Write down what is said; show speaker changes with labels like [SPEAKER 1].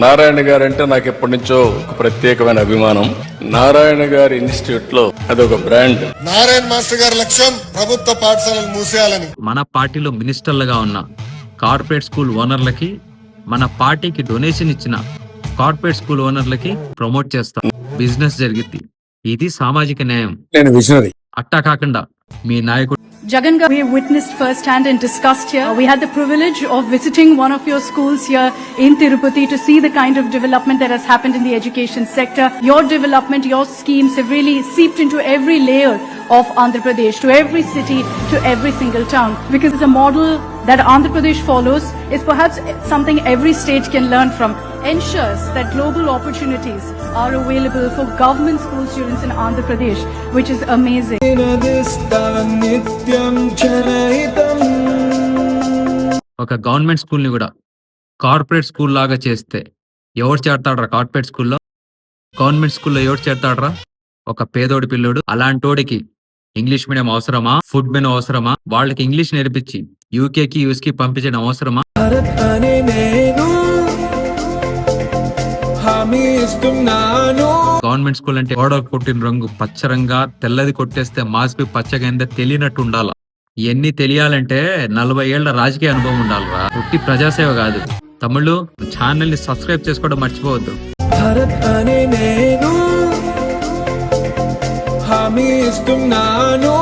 [SPEAKER 1] నారాయణ గారు అంటే నాకు ఎప్పటి నుంచో ఒక ప్రత్యేకమైన అభిమానం. నారాయణ గారి ఇన్స్టిట్యూట్ లో అదొక బ్రాండ్.
[SPEAKER 2] నారాయణ మాస్టర్ గారి లక్ష్యం ప్రభుత్వ పాఠశాలలు మూసేయాలని.
[SPEAKER 3] మన పార్టీలో మినిస్టర్లుగా ఉన్న కార్పొరేట్ స్కూల్ ఓనర్లకి, మన పార్టీకి డొనేషన్ ఇచ్చిన కార్పొరేట్ స్కూల్ ఓనర్లకి ప్రమోట్ చేస్తాం. బిజినెస్ జరిగిద్ది. ఇది సామాజిక న్యాయం.
[SPEAKER 1] నేను విజనరీ.
[SPEAKER 3] అట్టా కాకుండా మీ నాయకుడు
[SPEAKER 4] Jagan, we have witnessed firsthand and discussed here. We had the privilege of visiting one of your schools here in Tirupati to see the kind of development that has happened in the education sector. Your development, your schemes have really seeped into every layer of Andhra Pradesh, to every city, to every single town. Because it's a model that Andhra Pradesh follows is perhaps something every state can learn from. Ensures that global opportunities are available for government school students in Andhra Pradesh, which is amazing.
[SPEAKER 3] ఒక government school ని కూడా corporate school లాగా చేస్తే ఎవరు చేరతాడరా? Corporate స్కూల్లో, government స్కూల్లో ఎవరు చేరతాడరా? ఒక పేదోడి పిల్లోడు. అలాంటోడికి ఇంగ్లీష్ మీడియం అవసరమా? ఫుడ్ మెనూ అవసరమా? వాళ్ళకి ఇంగ్లీష్ నేర్పించి యూకేకి యూఎస్కి పంపించడం అవసరమా? గవర్నమెంట్ స్కూల్ అంటే గోడకు కొట్టిన రంగు పచ్చరంగా, తెల్లది కొట్టేస్తే మాస్పి పచ్చగా తెలియనట్టు ఉండాలా. ఇవన్నీ తెలియాలంటే 40 ఏళ్ల రాజకీయ అనుభవం ఉండాలిరా. పుట్టి ప్రజాసేవ కాదు. తమ్ముళ్ళు, ఛానల్ ని సబ్స్క్రైబ్ చేసుకోవడం మర్చిపోవద్దు.
[SPEAKER 5] భారత్ అనే నేను హామీ ఇస్తున్నాను.